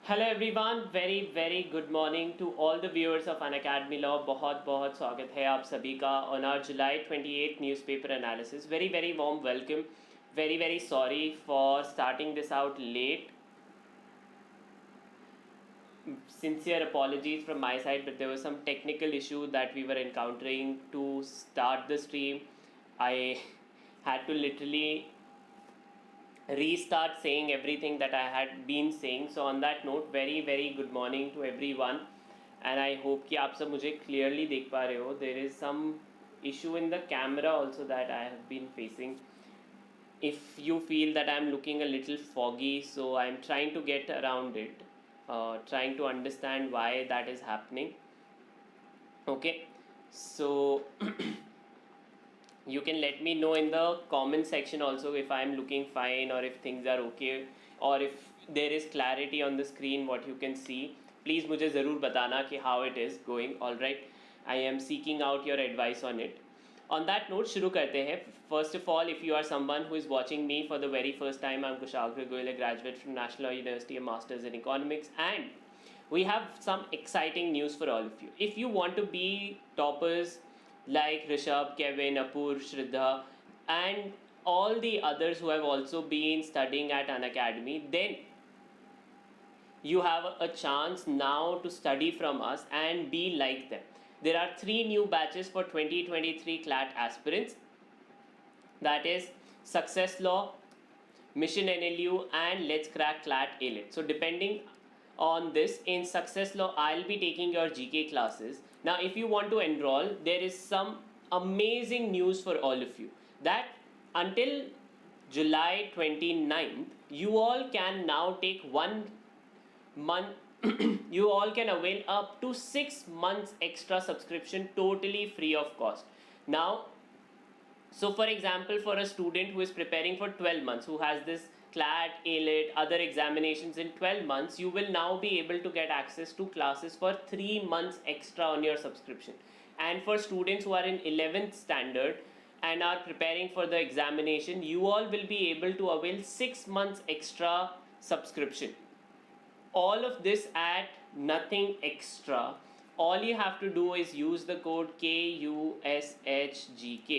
Hello everyone, very good morning to all the viewers of Unacademy law. बहुत बहुत स्वागत है आप सभी का on our July 28 newspaper analysis. Very warm welcome. Very sorry for starting this out late. Sincere apologies from my side, but there was some technical issue that we were encountering to start the stream. I had to literally restart saying everything that I had been saying. So on that note, very good morning to everyone, and I hope कि आप सब मुझे clearly देख पा रहे हो. There is some issue in the camera also that I have been facing. If you feel that I'm looking a little foggy, so I'm trying to get around it, trying to understand why that is happening. Okay, so you can let me know in the comment section also if I'm looking fine or if things are okay, or if there is clarity on the screen what you can see. Please मुझे ज़रूर बताना कि how it is going. All right, I am seeking out your advice on it. On that note, शुरू करते हैं. First of all, if you are someone who is watching me for the very first time, I'm Kushagra Goyal, a graduate from National Law University, a master's in economics, and we have some exciting news for all of you. If you want to be toppers like Rishabh, Kevin, Apur, Shraddha, and all the others who have also been studying at Unacademy, then you have a chance now to study from us and be like them. There are 3 new batches for 2023 CLAT aspirants. That is Success Law, Mission NLU, and Let's Crack CLAT AILET. So depending on this, in Success Law, I'll be taking your GK classes. Now, if you want to enroll, there is some amazing news for all of you, that until July 29th, you all can now take 1 month you all can avail up to 6 months extra subscription totally free of cost. Now, so for example, for a student who is preparing for 12 months, who has this CLAT, AILET, other examinations in 12 months, you will now be able to get access to classes for 3 months extra on your subscription. And for students who are in 11th standard and are preparing for the examination, you all will be able to avail 6 months extra subscription. All of this at nothing extra. All you have to do is use the code KUSHGK.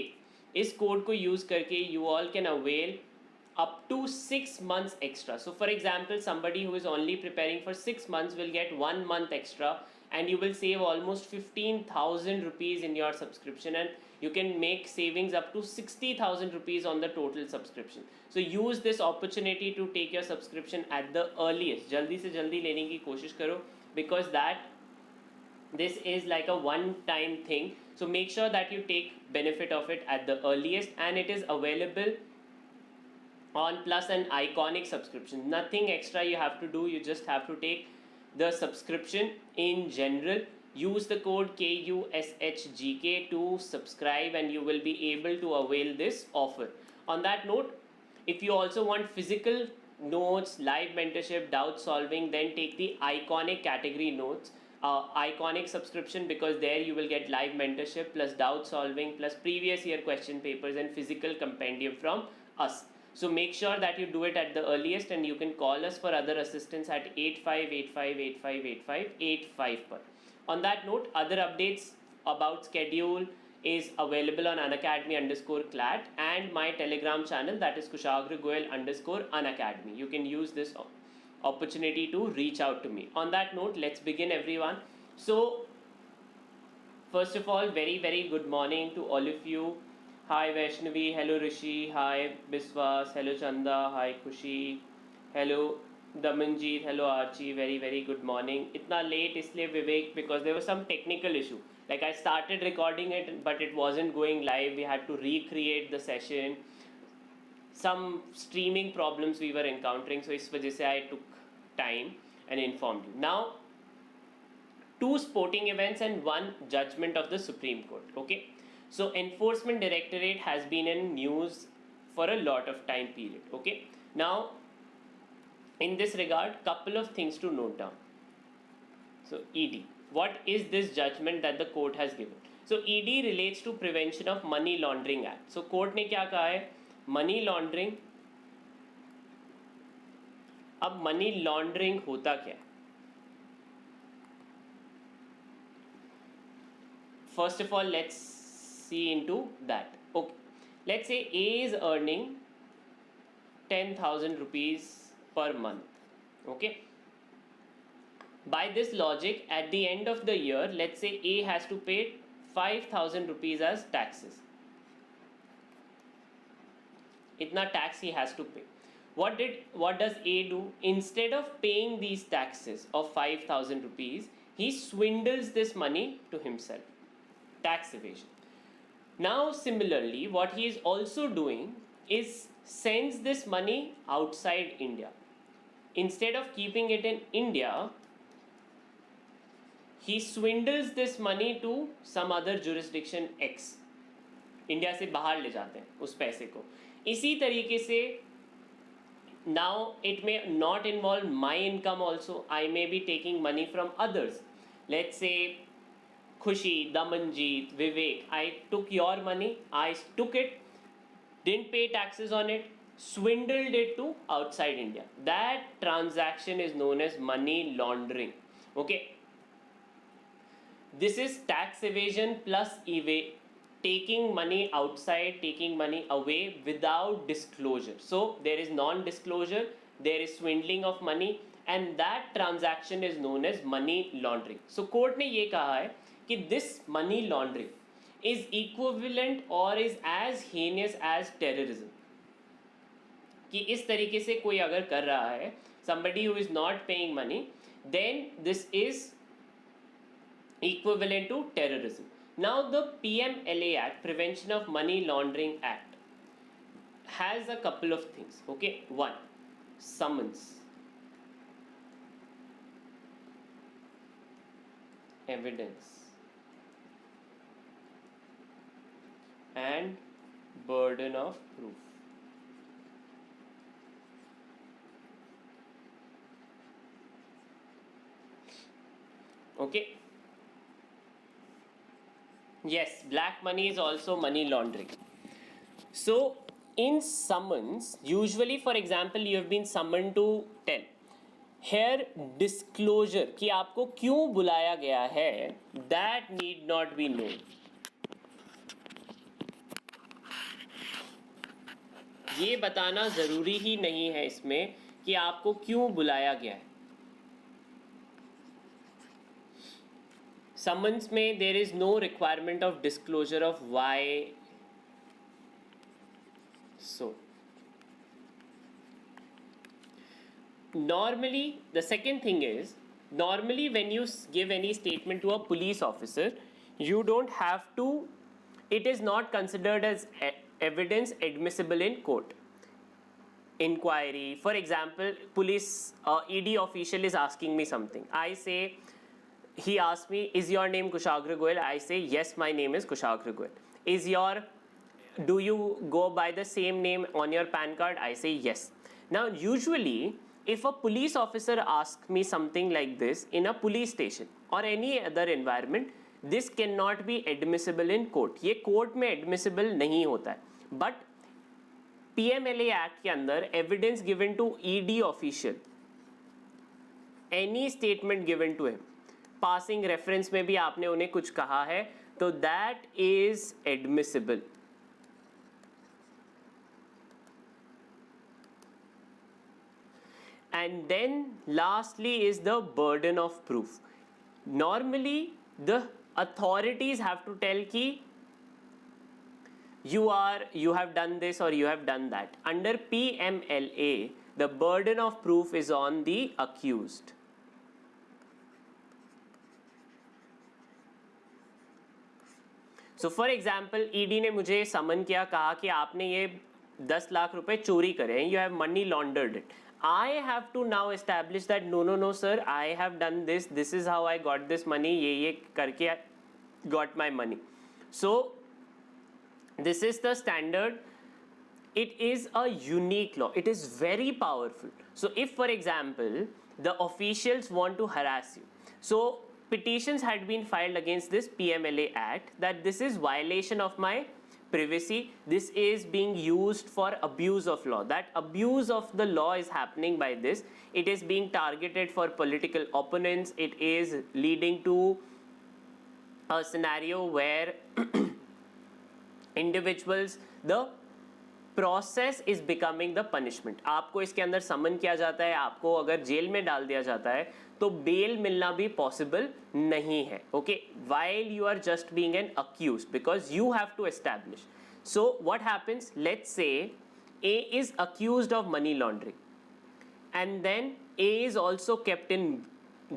इस code को use करके you all can avail up to 6 months extra. So for example, somebody who is only preparing for 6 months will get 1 month extra, and you will save almost 15,000 rupees in your subscription, and you can make savings up to 60,000 rupees on the total subscription. So use this opportunity to take your subscription at the earliest. जल्दी से जल्दी लेने की कोशिश करो, because that this is like a one-time thing. So make sure that you take benefit of it at the earliest, and it is available on Plus and Iconic subscription. Nothing extra you have to do. You just have to take the subscription in general. Use the code KUSHGK to subscribe, and you will be able to avail this offer. On that note, if you also want physical notes, live mentorship, doubt solving, then take the Iconic category notes. Iconic subscription, because there you will get live mentorship plus doubt solving plus previous year question papers and physical compendium from us. So make sure that you do it at the earliest, and you can call us for other assistance at 8585858585 per. On that note, other updates about schedule is available on Unacademy_CLAT and my Telegram channel, that is Kushagra Goyal_Unacademy. You can use this opportunity to reach out to me. On that note, let's begin everyone. So first of all, very good morning to all of you. Hi Vaishnavi, hello Rishi, hi Biswas, hello Chanda, hi Khushi, hello Damanjeet, hello Archie, very good morning. Itna late isliye Vivek, because there was some technical issue. Like I started recording it, but it wasn't going live. We had to recreate the session. Some streaming problems we were encountering, so इस वजह से I took time and informed you. Now, 2 sporting events and 1 judgment of the Supreme Court. Okay, so Enforcement Directorate has been in news for a lot of time period. Okay, now in this regard, couple of things to note down. So ED, what is this judgment that the court has given? So ED relates to Prevention of Money Laundering Act. So court ने क्या कहा है? Money laundering. अब money laundering होता क्या है? first of all, let's see into that. Okay, let's say A is earning 10,000 rupees per month. Okay, by this logic, at the end of the year, let's say A has to pay 5,000 rupees as taxes. Itna tax he has to pay. What does A do? Instead of paying these taxes of 5,000 rupees, he swindles this money to himself. Tax evasion. Now similarly, what he is also doing is sends this money outside India. Instead of keeping it in India, he swindles this money to some other jurisdiction X. India से बाहर ले जाते हैं उस पैसे को. इसी तरीके से now it may not involve my income also. I may be taking money from others. Let's say Khushi, Damanjeet, Vivek, I took your money, I took it, didn't pay taxes on it, swindled it to outside India. That transaction is known as money laundering. Okay. This is tax evasion plus taking money outside, taking money away without disclosure. So there is non-disclosure, there is swindling of money, and that transaction is known as money laundering. So court ने ये कहा है कि this money laundering is equivalent or is as heinous as terrorism. कि इस तरीके से कोई अगर कर रहा है, somebody who is not paying money, then this is equivalent to terrorism. Now the PMLA Act, Prevention of Money Laundering Act, has a couple of things. Okay, one, summons, evidence, and burden of proof. Okay. Yes, black money is also money laundering. So in summons, usually for example you have been summoned to tell. Here disclosure कि आपको क्यों बुलाया गया है, that need not be known. ये बताना ज़रूरी ही नहीं है इसमें कि आपको क्यों बुलाया गया है. Summons में there is no requirement of disclosure of why so. Normally, the second thing is, normally when you give any statement to a police officer, you don't have to, it is not considered as evidence admissible in court. Inquiry, for example, police ED official is asking me something. I say, he asked me, is your name Kushagra Goyal? I say, yes, my name is Kushagra Goyal. Do you go by the same name on your PAN card? I say, yes. Now, usually, if a police officer asks me something like this in a police station or any other environment, this cannot be admissible in court. ये court में admissible नहीं होता है. But PMLA Act के अंदर evidence given to ED official, any statement given to him, passing reference में भी आपने उन्हें कुछ कहा है, तो that is admissible. And then lastly is the burden of proof. Normally the authorities have to tell कि you have done this or you have done that. Under PMLA, the burden of proof is on the accused. So for example, ED ने मुझे समन किया, कहा कि आपने ये 10 लाख रुपए चोरी करे हैं, you have money laundered it. I have to now establish that no sir, I have done this, this is how I got this money, ये करके got my money. So this is the standard. It is a unique law. It is very powerful. So if for example the officials want to harass you, so petitions had been filed against this PMLA Act that this is violation of my privacy, this is being used for abuse of law, that abuse of the law is happening by this, it is being targeted for political opponents, it is leading to a scenario where individuals, the process is becoming the punishment. आपको इसके अंदर समन किया जाता है, आपको अगर jail में डाल दिया जाता है तो बेल मिलना भी पॉसिबल नहीं है. Okay, while you are just being an accuse, because you have to establish. So what happens, let's say A is accused of money laundering and then A is also kept in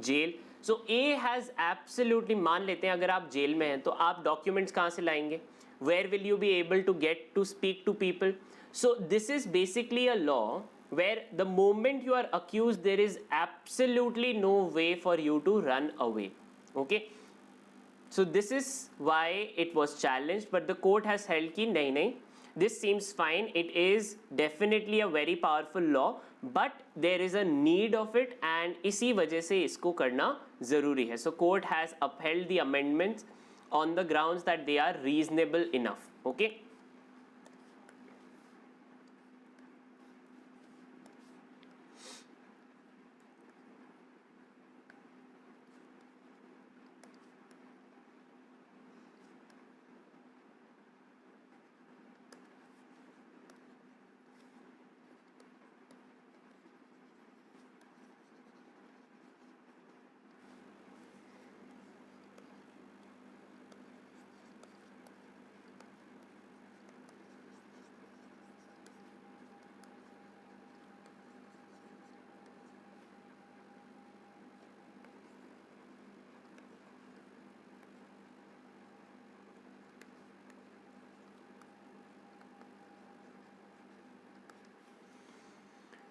jail. So A has absolutely, मान लेते हैं अगर आप jail में हैं तो आप documents कहाँ से लाएंगे? Where will you be able to get to speak to people? So this is basically a law where the moment you are accused, there is absolutely no way for you to run away. Okay? So this is why it was challenged, but the court has held ki nahi, this seems fine. It is definitely a very powerful law, but there is a need of it, and इसी वजह से इसको करना ज़रूरी है. So court has upheld the amendments on the grounds that they are reasonable enough. Okay.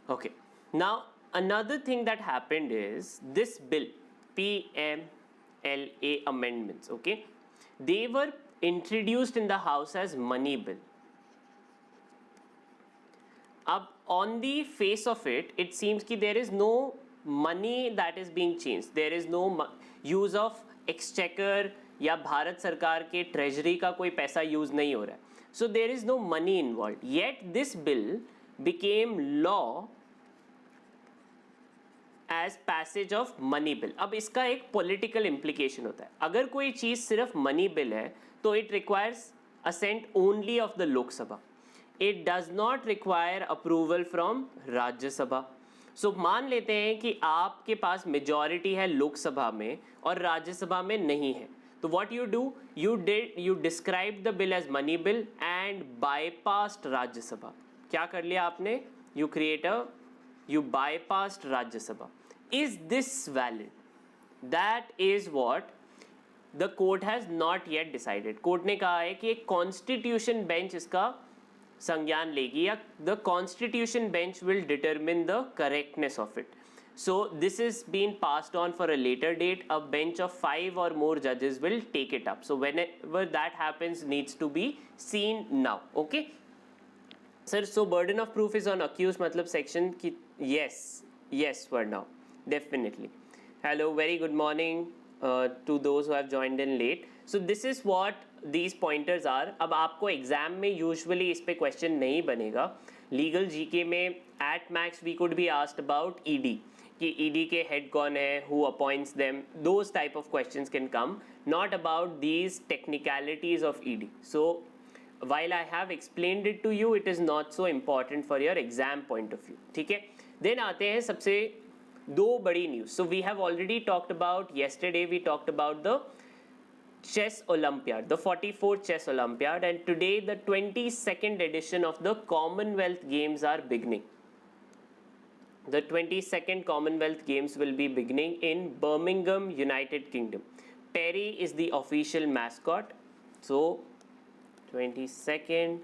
Okay, now another thing that happened is this bill, PMLA amendments, okay, they were introduced in the house as money bill. On the face of it, it seems that there is no money that is being changed. There is no use of exchequer या भारत सरकार के treasury का कोई पैसा use नहीं हो रहा है. So there is no money involved. Yet this bill became law as passage of money bill. अब इसका एक पॉलिटिकल इम्प्लीकेशन होता है. अगर कोई चीज सिर्फ मनी बिल है तो it requires assent only of the Lok Sabha. It does not require approval from Rajya Sabha. So मान लेते हैं कि आपके पास मेजॉरिटी है लोकसभा में और राज्यसभा में नहीं है, तो what you do, you describe the bill as money bill and bypassed Rajya Sabha. क्या कर लिया आपने? you bypassed Rajya Sabha. Is this valid? That is what the court has not yet decided. Court ने कहा है कि एक कॉन्स्टिट्यूशन बेंच इसका संज्ञान लेगी या the constitution bench will determine the correctness of it. So this is being passed on for a later date. A bench of 5 or more judges will take it up. So whenever that happens needs to be seen now. Okay. Sir, so burden of proof is on accused, मतलब section की yes for now, definitely. Hello, very good morning to those who have joined in late. So this is what these pointers are. अब आपको exam में usually इस पे question नहीं बनेगा. Legal GK में at max we could be asked about ED, कि ED के हेड कौन है, who appoints them, those type of questions can come, not about these technicalities of ED. So while I have explained it to you, it is not so important for your exam point of view. ठीक है. Then आते हैं सबसे दो बड़ी news. So we have already talked about, yesterday we talked about the chess Olympiad, the 44th chess Olympiad, and today the 22nd edition of the Commonwealth Games are beginning. The 22nd Commonwealth Games will be beginning in Birmingham, United Kingdom. Terry is the official mascot. So 22nd.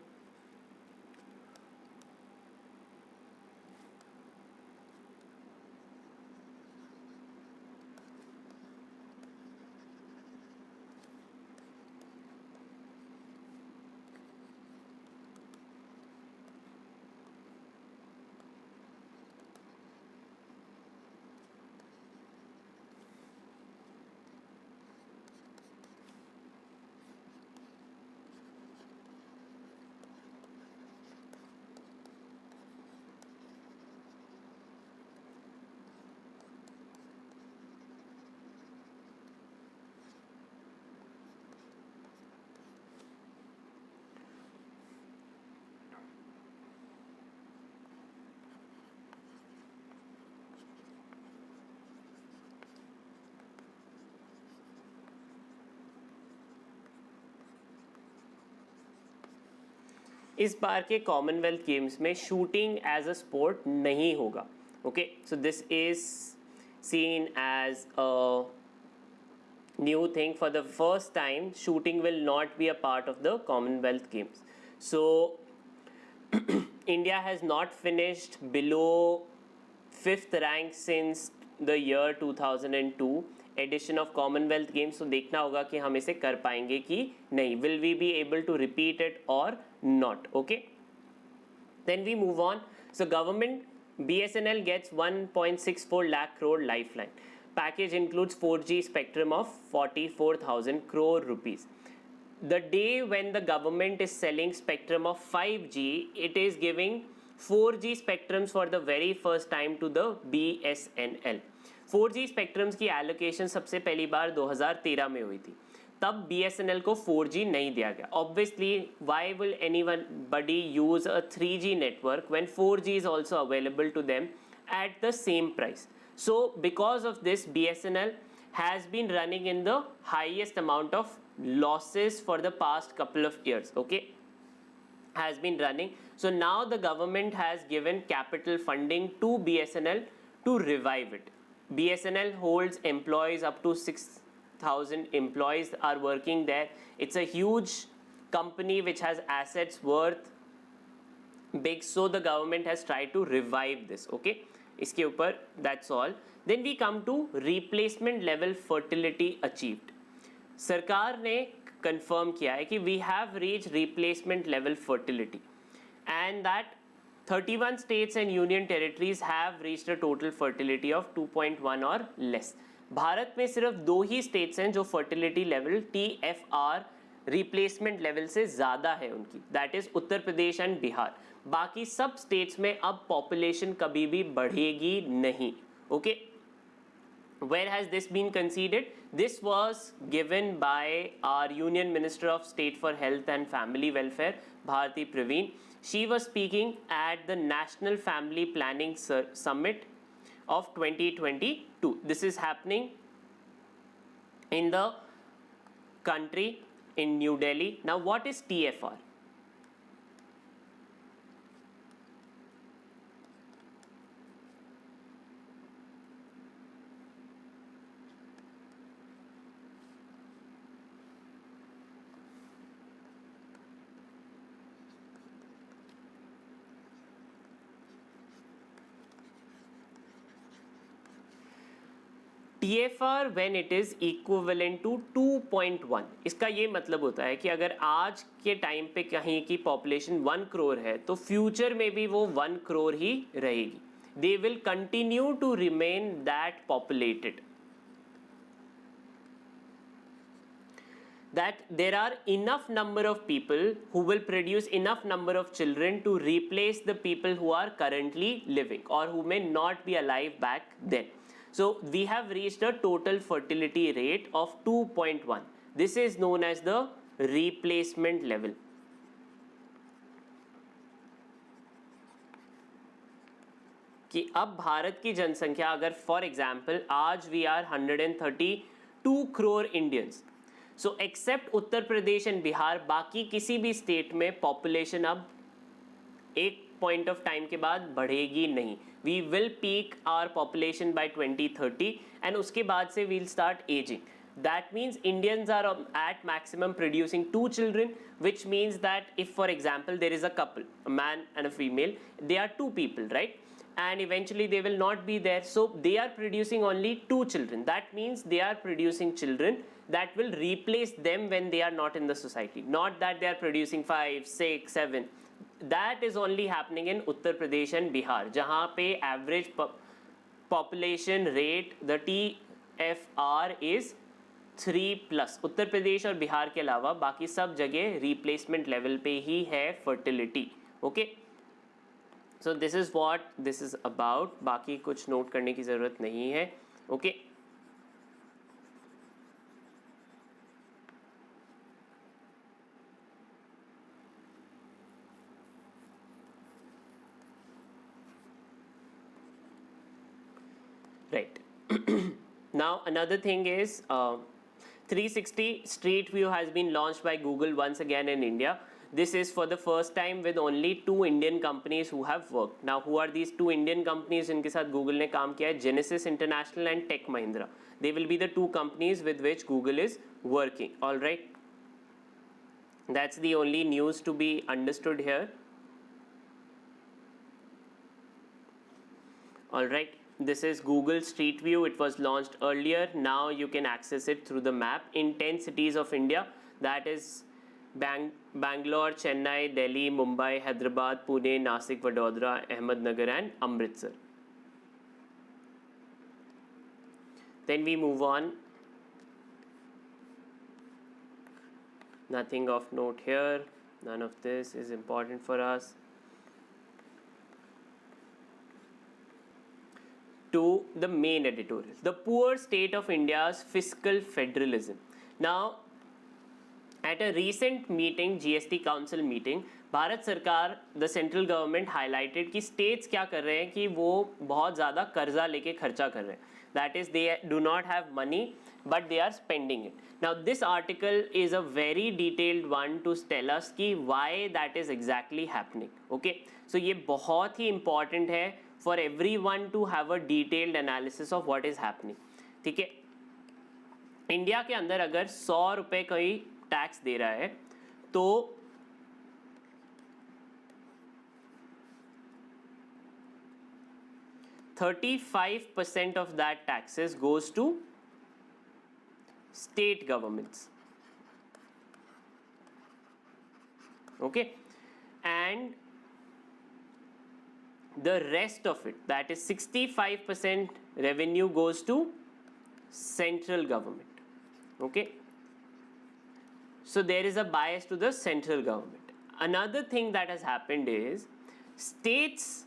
इस बार के Commonwealth games में shooting as a sport नहीं होगा. Okay, so this is seen as a new thing. For the first time, shooting will not be a part of the Commonwealth Games. So India has not finished below 5th rank since the year 2002 edition of Commonwealth Games. So देखना होगा कि हम इसे कर पाएंगे कि नहीं. Will we be able to repeat it or not? Okay, then we move on. So government BSNL gets 1.64 lakh crore lifeline. Package includes 4G spectrum of 44,000 crore rupees. The day when the government is selling spectrum of 5G, it is giving 4G spectrums for the very first time to the BSNL. 4G spectrums की allocation सबसे पहली बार 2013 में हुई थी. तब BSNL को 4G नहीं दिया गया. Obviously, why will anybody use a 3G network when 4G is also available to them at the same price? So because of this, BSNL has been running in the highest amount of losses for the past couple of years. Okay, has been running. So now the government has given capital funding to BSNL to revive it. BSNL holds employees up to 6,000 employees are working there. It's a huge company which has assets worth big, so the government has tried to revive this. Okay, इसके ऊपर that's all. Then we come to replacement level fertility achieved. सरकार ने confirm किया है कि we have reached replacement level fertility and that 31 states and union territories have reached a total fertility of 2.1 or less. Bharat में सिर्फ 2 ही states हैं जो fertility level TFR replacement level से ज़्यादा है उनकी, that is Uttar Pradesh and Bihar. बाकी सब स्टेट्स में अब पॉपुलेशन कभी भी बढ़ेगी नहीं. Okay, where has this been conceded? This was given by our Union Minister of State for Health and Family Welfare, Bharati Praveen. She was speaking at the National Family Planning Summit of 2022. This is happening in the country in New Delhi. Now, what is TFR? TFR when it is equivalent to 2.1. इसका ये मतलब होता है कि अगर आज के time पे कहीं की पॉपुलेशन 1 करोड़ है तो फ्यूचर में भी वो 1 करोड़ ही रहेगी. They will continue to remain that populated. That there are enough number of people who will produce enough number of children to replace the people who are currently living or who may not be alive back then. So we have reached a total fertility rate of 2.1. This is known as the replacement level. कि अब भारत की जनसंख्या अगर for example आज we are 132 crore Indians, so except Uttar Pradesh and Bihar बाकी किसी भी state में पॉपुलेशन अब एक पॉइंट ऑफ टाइम के बाद बढ़ेगी नहीं. We will peak our population by 2030 and उसके बाद से we'll start ageing. That means Indians are at maximum producing 2 children, which means that if for example there is a couple, a man and a female, they are 2 people, right? And eventually they will not be there, so they are producing only 2 children. That means they are producing children that will replace them when they are not in the society, not that they are producing 5, 6, 7. That is only happening in Uttar Pradesh and Bihar, जहाँ पे average population rate, the TFR is 3+. Uttar Pradesh और बिहार के अलावा बाकी सब जगह replacement level पे ही है fertility. Okay, so this is what this is about. बाकी कुछ नोट करने की ज़रूरत नहीं है. Okay, right. Now another thing is 360 Street View has been launched by Google once again in India. This is for the first time with only 2 Indian companies who have worked. Now, who are these 2 Indian companies जिनके साथ Google ने काम किया है? Genesis International and Tech Mahindra. They will be the 2 companies with which Google is working. All right. That's the only news to be understood here. All right. This is Google Street View. It was launched earlier. Now you can access it through the map in 10 cities of India. That is Bangalore, Chennai, Delhi, Mumbai, Hyderabad, Pune, Nasik, Vadodara, Ahmednagar and Amritsar. Then we move on. Nothing of note here. None of this is important for us. To the main editorial. The poor state of India's fiscal federalism. Now, at a recent meeting, GST Council meeting, Bharat सरकार, the central government highlighted कि states क्या कर रहे हैं कि वो बहुत ज़्यादा कर्जा लेके खर्चा कर रहे हैं. That is, they do not have money, but they are spending it. Now, this article is a very detailed one to tell us कि why that is exactly happening. Okay, so ये बहुत ही important है for everyone to have a detailed analysis of what is happening. ठीक है, India के अंदर अगर 100 रुपए कोई टैक्स दे रहा है तो 35% of that taxes goes to state governments. Okay, and the rest of it, that is 65% revenue, goes to central government. Okay, so there is a bias to the central government. Another thing that has happened is states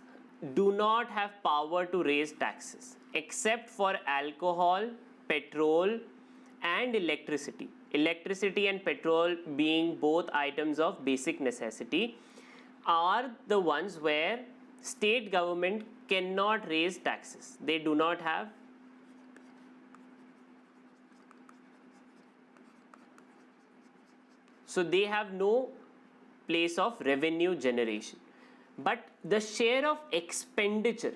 do not have power to raise taxes except for alcohol, petrol and electricity. Electricity and petrol, being both items of basic necessity, are the ones where state government cannot raise taxes. They do not have so they have no place of revenue generation. But the share of expenditure,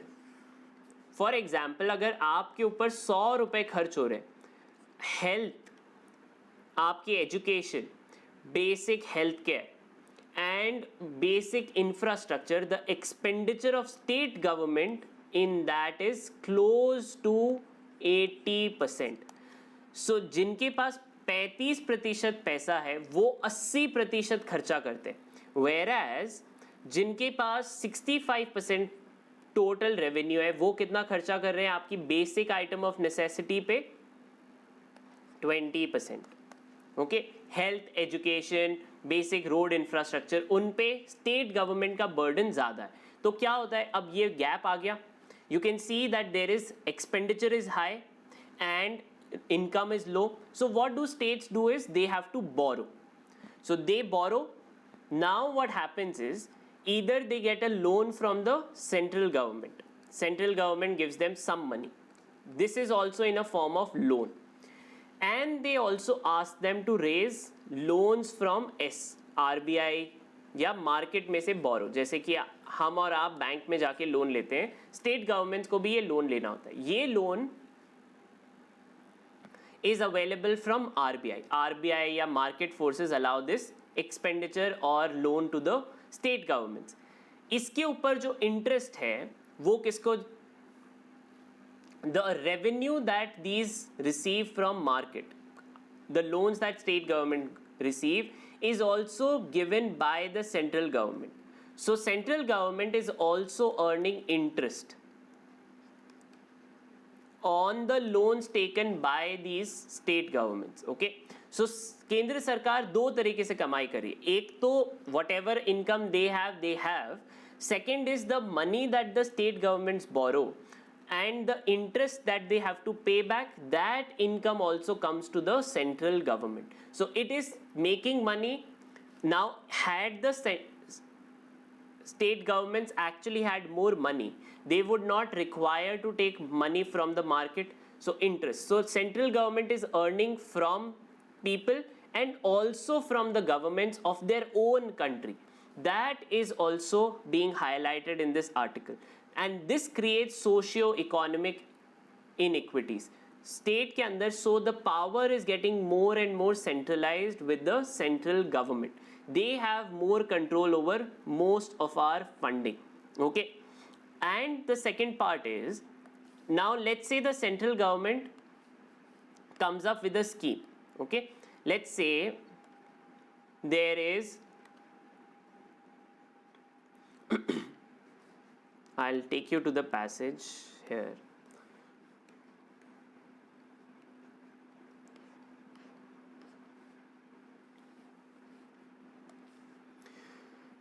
for example, अगर आपके ऊपर 100 रुपए खर्च हो रहे हैं, health, आपकी education, basic health care and basic infrastructure, the expenditure of state government in that is close to 80%. So जिनके पास 35% पैसा है वो 80% खर्चा करते हैं, whereas जिनके पास 65% टोटल रेवेन्यू है वो कितना खर्चा कर रहे हैं आपकी बेसिक आइटम ऑफ नेसेसिटी पे? 20%. Okay, health, education, basic road infrastructure, उन पे स्टेट गवर्नमेंट का बर्डन ज़्यादा है. तो क्या होता है, अब ये गैप आ गया. You can see that there is expenditure is high and income is low. So what do states do is they have to borrow. So they borrow. Now what happens is either they get a loan from the central government. Central government gives them some money. This is also in a form of loan. And they also ask them to raise loans from RBI या market में से बोरो. जैसे कि हम और आप bank में जाके लोन लेते हैं, स्टेट गवर्नमेंट्स को भी ये लोन लेना होता है. ये loan is available from RBI. RBI या market forces allow this expenditure or loan to the state governments. इसके ऊपर जो इंटरेस्ट है वो किसको? The revenue that these receive from market, the loans that state government receive is also given by the central government. So central government is also earning interest on the loans taken by these state governments. Okay, so केंद्र सरकार दो तरीके से कमाई कर रही है. एक तो whatever income they have. Second is the money that the state governments borrow and the interest that they have to pay back. That income also comes to the central government. So it is making money. Now, had the state governments actually had more money, they would not require to take money from the market. So interest. So central government is earning from people and also from the governments of their own country. That is also being highlighted in this article, and this creates socio-economic inequities. State के अंदर, so the power is getting more and more centralized with the central government. They have more control over most of our funding. Okay, and the second part is, now let's say the central government comes up with a scheme. Okay, let's say there is I'll take you to the passage here.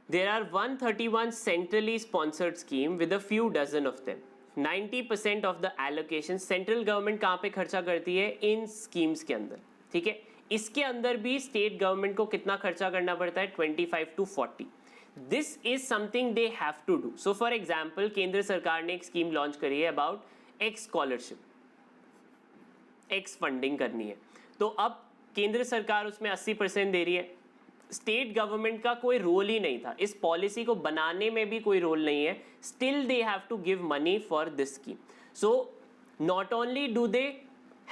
There are 131 centrally sponsored scheme with a few dozen of them. 90% of the allocation central government कहाँ पे खर्चा करती है? इन schemes के अंदर. ठीक है, इसके अंदर भी state government को कितना खर्चा करना पड़ता है? 25 to 40. This is something they have to do. So for example, केंद्र सरकार ने एक scheme launch करी है about X scholarship, X funding करनी है. तो अब केंद्र सरकार उसमें 80% दे रही है. स्टेट गवर्नमेंट का कोई रोल ही नहीं था, इस पॉलिसी को बनाने में भी कोई रोल नहीं है. Still they have to give money for this scheme. So not only do they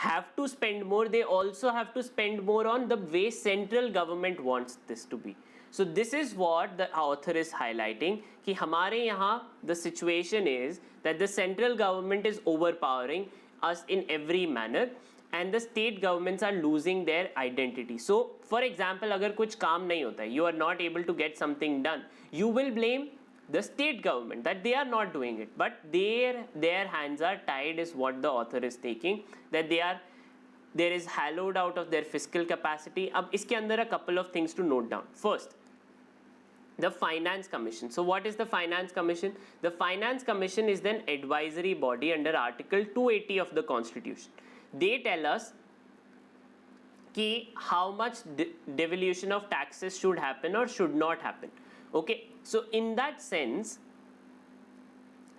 have to spend more, they also have to spend more on the way central government wants this to be. So this is what the author is highlighting कि हमारे यहाँ the situation is that the central government is overpowering us in every manner and the state governments are losing their identity. So for example, अगर कुछ काम नहीं होता है, you are not able to get something done, you will blame the state government that they are not doing it, but their hands are tied is what the author is taking, that there is hollowed out of their fiscal capacity. अब इसके अंदर a couple of things to note down. First, the Finance Commission. So what is the Finance Commission? The Finance Commission is an advisory body under Article 280 of the Constitution. They tell us कि how much devolution of taxes should happen or should not happen. Okay, so in that sense,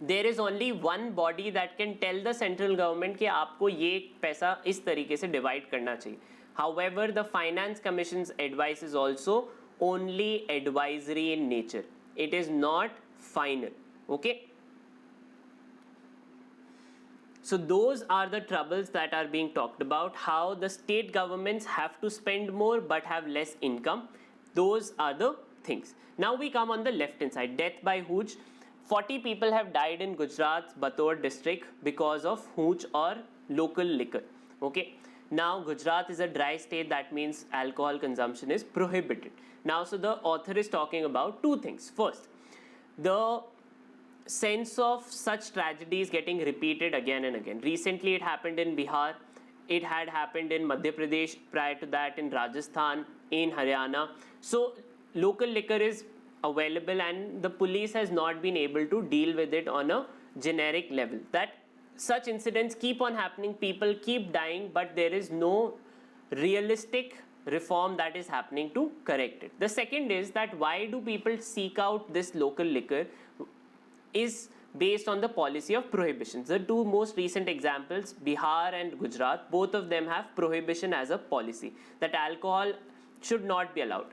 there is only one body that can tell the central government कि आपको ये पैसा इस तरीके से divide करना चाहिए. However, the Finance Commission's advice is also only advisory in nature. It is not final. Okay, so those are the troubles that are being talked about, how the state governments have to spend more but have less income. Those are the things. Now we come on the left hand side. Death by hooch. 40 people have died in Gujarat's Bator district because of hooch or local liquor. Okay, now Gujarat is a dry state, that means alcohol consumption is prohibited. Now, so the author is talking about two things. First, the sense of such tragedies getting repeated again and again. Recently it happened in Bihar, it had happened in Madhya Pradesh, prior to that in Rajasthan, in Haryana. So local liquor is available and the police has not been able to deal with it on a generic level. That such incidents keep on happening, people keep dying, but there is no realistic reform that is happening to correct it. The second is that why do people seek out this local liquor is based on the policy of prohibitions. The two most recent examples, Bihar and Gujarat, both of them have prohibition as a policy, that alcohol should not be allowed.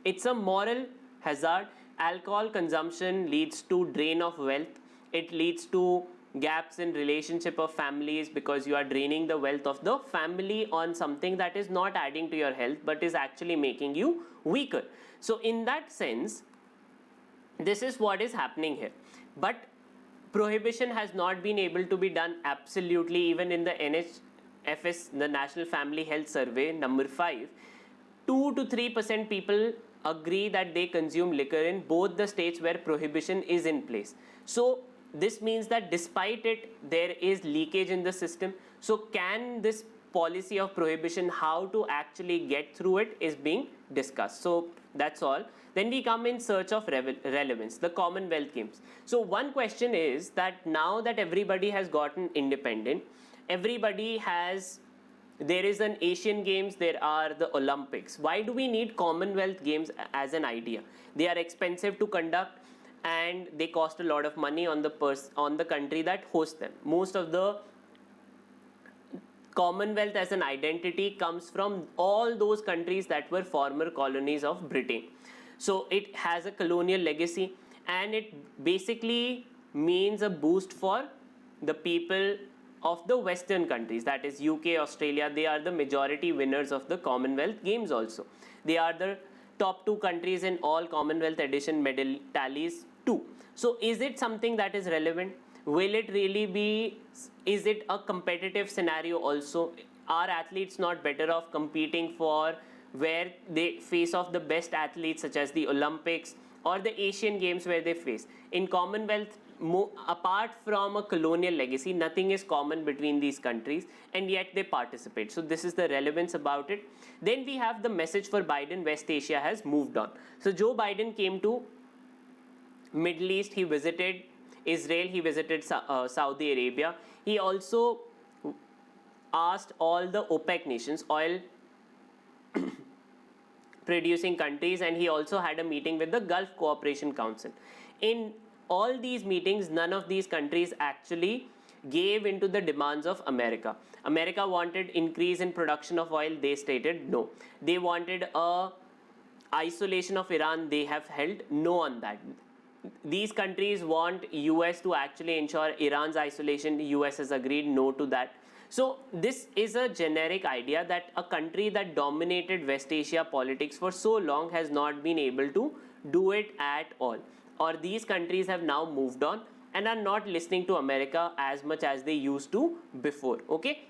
It's a moral hazard. Alcohol consumption leads to drain of wealth. It leads to gaps in relationship of families because you are draining the wealth of the family on something that is not adding to your health but is actually making you weaker. So in that sense, this is what is happening here. But prohibition has not been able to be done absolutely. Even in the NHFS, the National Family Health Survey, number 5, 2 to 3% people agree that they consume liquor in both the states where prohibition is in place. So this means that despite it, there is leakage in the system. So can this policy of prohibition, how to actually get through it, is being discussed. So that's all. Then we come in search of relevance, the Commonwealth Games. So one question is that now that everybody has gotten independent, there is an Asian Games, there are the Olympics. Why do we need Commonwealth Games as an idea? They are expensive to conduct and they cost a lot of money on the country that hosts them. Most of the Commonwealth as an identity comes from all those countries that were former colonies of Britain. So it has a colonial legacy, and it basically means a boost for the people of the Western countries, that is UK, Australia. They are the majority winners of the Commonwealth Games also. They are the top 2 countries in all Commonwealth edition medal tallies too. So is it something that is relevant? Will it really be, is it a competitive scenario also? Are athletes not better off competing for where they face off the best athletes, such as the Olympics or the Asian Games, where they face? In Commonwealth, apart from a colonial legacy, nothing is common between these countries, and yet they participate. So this is the relevance about it. Then we have the message for Biden. West Asia has moved on. So Joe Biden came to Middle East. He visited Israel, he visited Saudi Arabia. He also asked all the OPEC nations, oil producing countries, and he also had a meeting with the Gulf Cooperation Council. In all these meetings, none of these countries actually gave into the demands of America. America wanted increase in production of oil. They stated no. They wanted a isolation of Iran. They have held no on that. These countries want US to actually ensure Iran's isolation. US has agreed no to that. So this is a generic idea that a country that dominated West Asia politics for so long has not been able to do it at all. Or these countries have now moved on and are not listening to America as much as they used to before. Okay,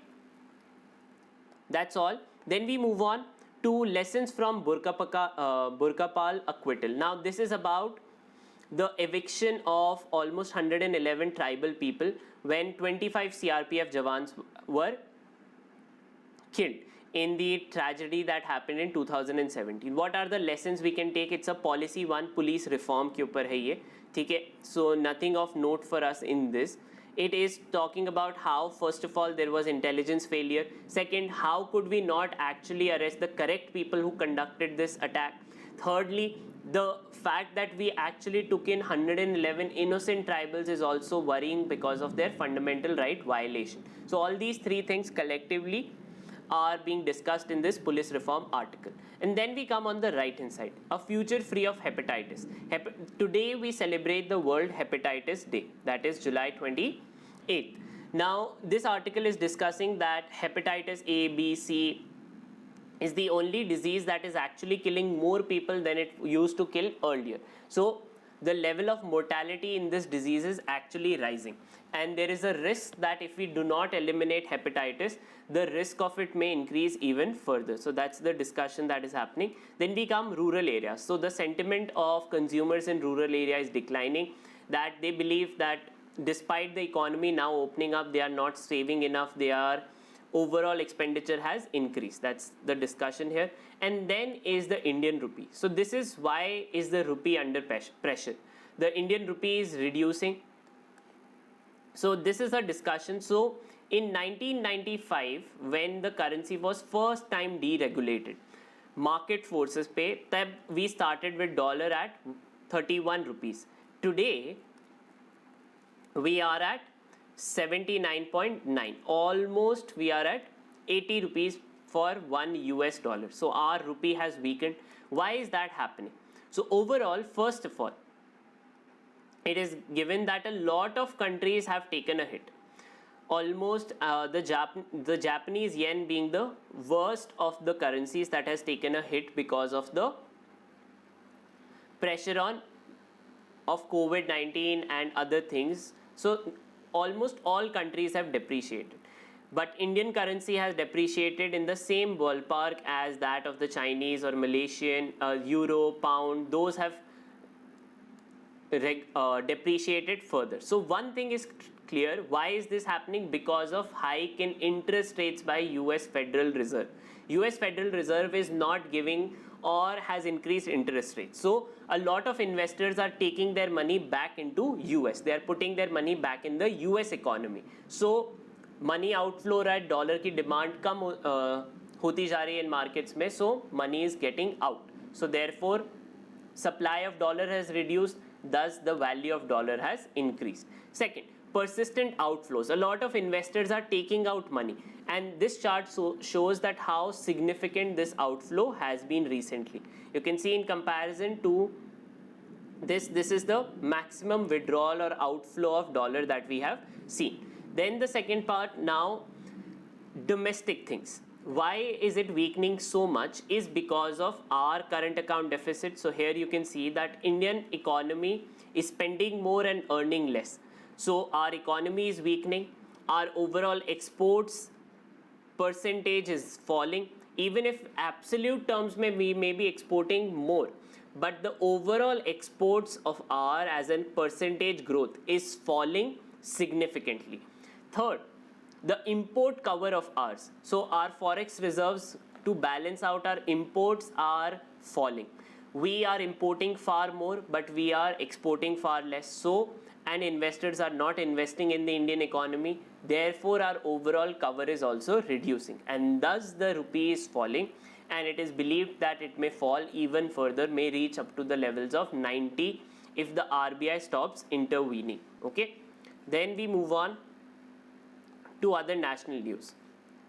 that's all. Then we move on to lessons from Burkapal acquittal. Now this is about the eviction of almost 111 tribal people when 25 CRPF Jawans were killed in the tragedy that happened in 2017. What are the lessons we can take? It's a policy one, police reform के ऊपर है ये, ठीक है? So nothing of note for us in this. It is talking about how, first of all, there was intelligence failure. Second, how could we not actually arrest the correct people who conducted this attack? Thirdly, the fact that we actually took in 111 innocent tribals is also worrying because of their fundamental right violation. So all these three things collectively are being discussed in this police reform article. And then we come on the right hand side, a future free of hepatitis. Today we celebrate the World Hepatitis Day, that is July 28th. Now this article is discussing that hepatitis A, B, C is the only disease that is actually killing more people than it used to kill earlier. So the level of mortality in this disease is actually rising, and there is a risk that if we do not eliminate hepatitis, the risk of it may increase even further. So that's the discussion that is happening. Then we come rural areas. So the sentiment of consumers in rural area is declining, that they believe that despite the economy now opening up, they are not saving enough, their overall expenditure has increased. That's the discussion here. And then is the Indian rupee. So this is why is the rupee under pressure. The Indian rupee is reducing. So this is a discussion. So in 1995, when the currency was first time deregulated, market forces pe tab we started with dollar at 31 rupees. Today we are at 79.9. Almost we are at 80 rupees for $1 US. So our rupee has weakened. Why is that happening? So overall, first of all, it is given that a lot of countries have taken a hit. Almost the Japanese yen being the worst of the currencies that has taken a hit because of the pressure on of COVID-19 and other things. So almost all countries have depreciated. But Indian currency has depreciated in the same ballpark as that of the Chinese or Malaysian, euro, pound. Those have depreciated further. So one thing is clear. Why is this happening? Because of hike in interest rates by US Federal Reserve. US Federal Reserve is not giving or has increased interest rates. So a lot of investors are taking their money back into US. They are putting their money back in the US economy. So money outflow at dollar की demand कम होती जा रही है in markets में. So money is getting out. So therefore supply of dollar has reduced. Thus the value of dollar has increased. Second, persistent outflows. A lot of investors are taking out money, and this chart shows that how significant this outflow has been recently. You can see in comparison to this is the maximum withdrawal or outflow of dollar that we have seen. Then the second part, now domestic things. Why is it weakening so much is because of our current account deficit. So here you can see that Indian economy is spending more and earning less. So our economy is weakening, our overall exports percentage is falling. Even if absolute terms we may be exporting more, but the overall exports of our as in percentage growth is falling significantly. Third, the import cover of ours. So our forex reserves to balance out our imports are falling. We are importing far more, but we are exporting far less. So, and investors are not investing in the Indian economy. Therefore, our overall cover is also reducing, and thus the rupee is falling. And it is believed that it may fall even further, may reach up to the levels of 90 if the RBI stops intervening. Okay. Then we move on to other national news.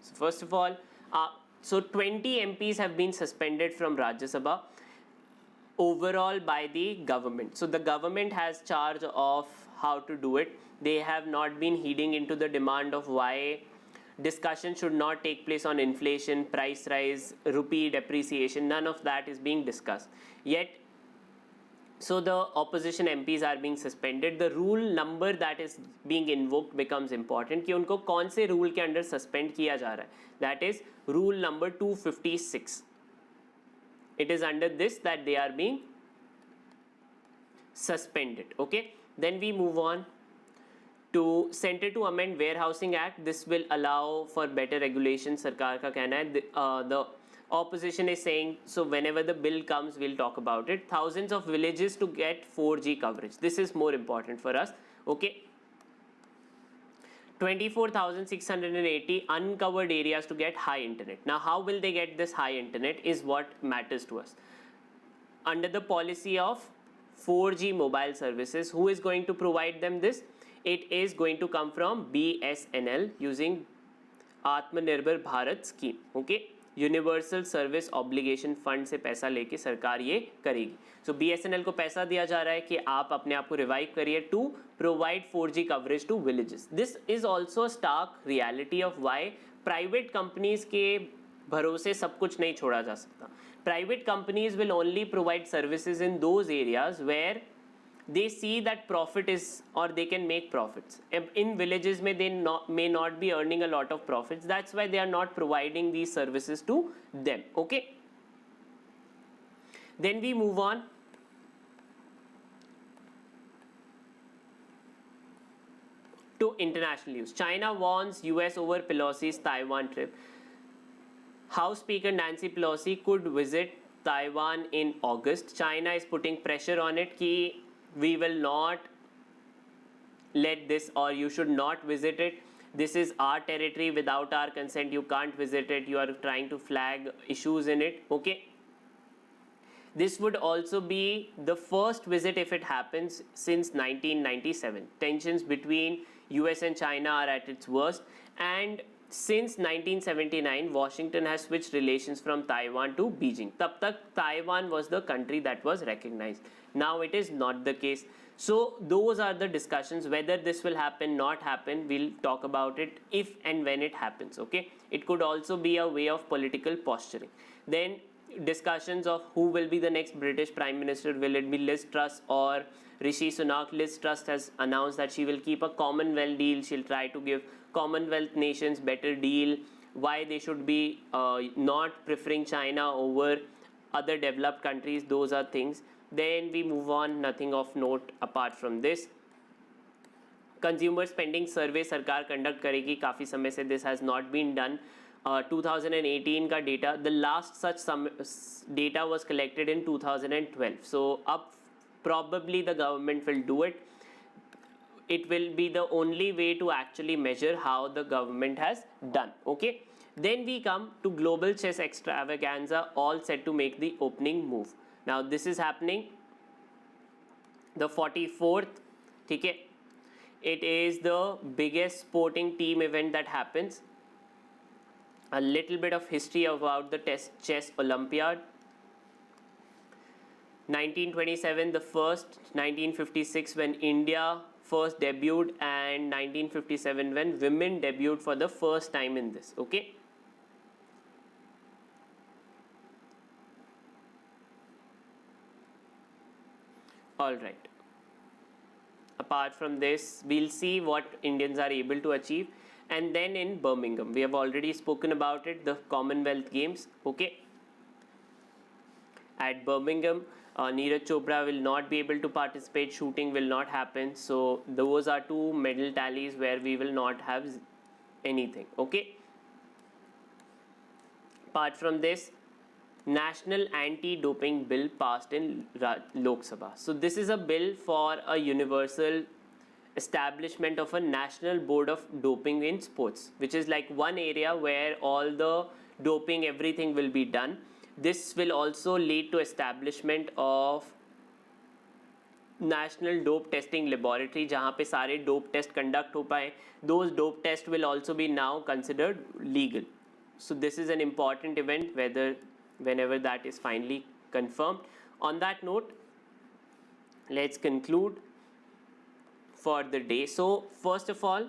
So first of all, so 20 MPs have been suspended from Rajya Sabha overall by the government. So the government has charge of how to do it. They have not been heeding into the demand of why discussion should not take place on inflation, price rise, rupee depreciation. None of that is being discussed. Yet, so the opposition MPs are being suspended. The rule number that is being invoked becomes important कि उनको कौन से rule के अंदर suspend किया जा रहा है. That is rule number 256. It is under this that they are being suspended. Okay. Then we move on to Center to amend Warehousing Act. This will allow for better regulation. सरकार का कहना है. The opposition is saying, so whenever the bill comes, we'll talk about it. Thousands of villages to get 4G coverage. This is more important for us. Okay. 24,680 uncovered areas to get high internet. Now, how will they get this high internet is what matters to us. Under the policy of 4G mobile services, who is going to provide them this? It is going to come from BSNL using Atmanirbhar Bharat scheme. Okay. Universal service obligation fund से पैसा लेके सरकार ये करेगी. सो BSNL को पैसा दिया जा रहा है कि आप अपने आप को रिवाइव करिए to provide 4G coverage to villages. This is also stark reality of why private companies के भरोसे सब कुछ नहीं छोड़ा जा सकता. Private companies will only provide services in those areas where they see that profit is, or they can make profits. In villages may not be earning a lot of profits. That's why they are not providing these services to them. Okay. Then we move on to international news. China warns US over Pelosi's Taiwan trip. House Speaker Nancy Pelosi could visit Taiwan in August. China is putting pressure on it कि we will not let this, or you should not visit it. This is our territory. Without our consent, you can't visit it. You are trying to flag issues in it. Okay. This would also be the first visit, if it happens, since 1997. Tensions between US and China are at its worst. And since 1979, Washington has switched relations from Taiwan to Beijing. Tab tak Taiwan was the country that was recognized. Now it is not the case. So those are the discussions. Whether this will happen, not happen, we'll talk about it if and when it happens. Okay. It could also be a way of political posturing. Then discussions of who will be the next British Prime Minister. Will it be Liz Truss or Rishi Sunak? Liz Truss has announced that she will keep a Commonwealth deal. She'll try to give Commonwealth nations better deal. Why they should be not preferring China over other developed countries. Those are things. Then we move on. Nothing of note apart from this. Consumer spending survey सरकार conduct करेगी. काफ़ी समय से this has not been done. 2018 का data, the last such data was collected in 2012. So up, probably the government will do it. It will be the only way to actually measure how the government has done. Okay. Then we come to global chess extravaganza, all set to make the opening move. Now this is happening the 44th. ठीक है. it is the biggest sporting team event that happens. A little bit of history about the chess Olympiad. 1927 the first, 1956 when India first debuted, and 1957 when women debuted for the first time in this. Okay. All right. Apart from this, we'll see what Indians are able to achieve. And then in Birmingham, we have already spoken about it, the Commonwealth Games. Okay. At Birmingham, Neeraj Chopra will not be able to participate, shooting will not happen. So those are two medal tallies where we will not have anything. Okay. Apart from this, National Anti-Doping Bill passed in Lok Sabha. So this is a bill for a universal establishment of a national board of doping in sports, which is like one area where all the doping, everything will be done. This will also lead to establishment of national dope testing laboratory, जहाँ पे सारे dope test conduct हो पाए. Those dope tests will also be now considered legal. So this is an important event, whenever that is finally confirmed. On that note, let's conclude for the day. So first of all,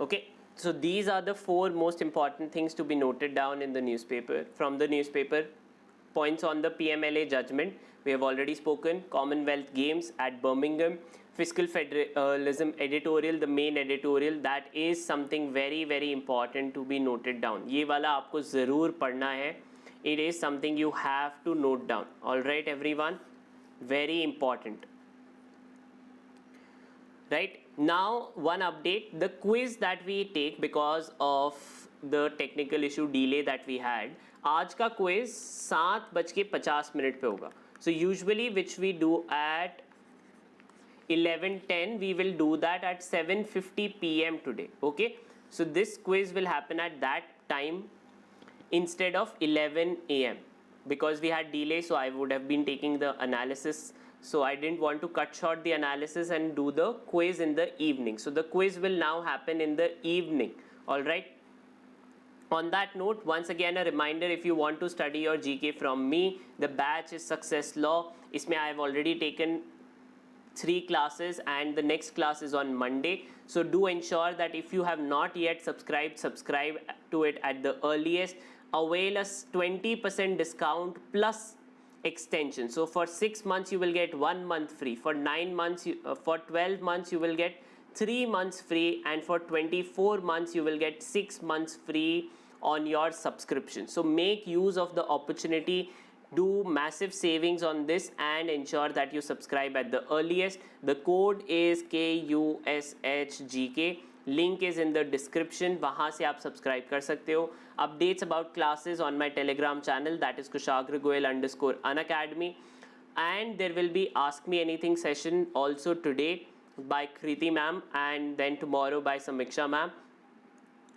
okay, so these are the 4 most important things to be noted down in the newspaper. From the newspaper, points on the PMLA judgment, we have already spoken. Commonwealth Games at Birmingham, fiscal federalism editorial, the main editorial, that is something very very important to be noted down. ये वाला आपको ज़रूर पढ़ना है. It is something you have to note down. All right, everyone, very important. Right now, one update: the quiz that we take because of the technical issue delay that we had, आज का quiz 7:50 पे होगा. So usually which we do at 11:10, we will do that at 7:50 PM today. Okay, so this quiz will happen at that time instead of 11 AM because we had delay, so I would have been taking the analysis. So I didn't want to cut short the analysis and do the quiz in the evening. So the quiz will now happen in the evening. All right. On that note, once again a reminder, if you want to study your GK from me, the batch is Success Law. Isme I have already taken 3 classes and the next class is on Monday. So do ensure that if you have not yet subscribe to it at the earliest. Avail us 20% discount plus extension. So for 6 months you will get 1 month free. For 9 months, for 12 months you will get 3 months free, and for 24 months you will get 6 months free on your subscription. So make use of the opportunity, do massive savings on this, and ensure that you subscribe at the earliest. The code is KUSHGK. Link is in the description. वहाँ से आप subscribe कर सकते हो. Updates about classes on my Telegram channel, that is Kushagra Goyal _Unacademy. And there will be Ask Me Anything session also today by Kriti ma'am, and then tomorrow by Samiksha ma'am.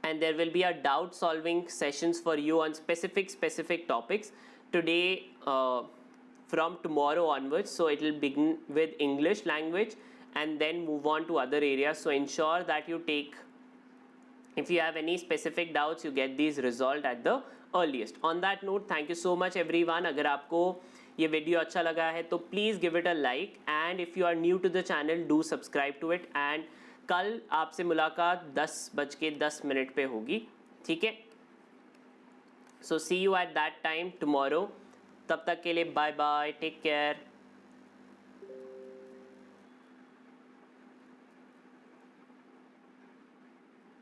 And there will be a doubt solving sessions for you on specific topics today, from tomorrow onwards. So it will begin with English language and then move on to other areas. So ensure that you take, if you have any specific doubts, you get these resolved at the earliest. On that note, thank you so much everyone. अगर आपको ये video अच्छा लगा है तो please give it a like, and if you are new to the channel do subscribe to it. And कल आपसे मुलाकात 10:10 पे होगी. ठीक है, so see you at that time tomorrow. तब तक के लिए बाय बाय, टेक केयर.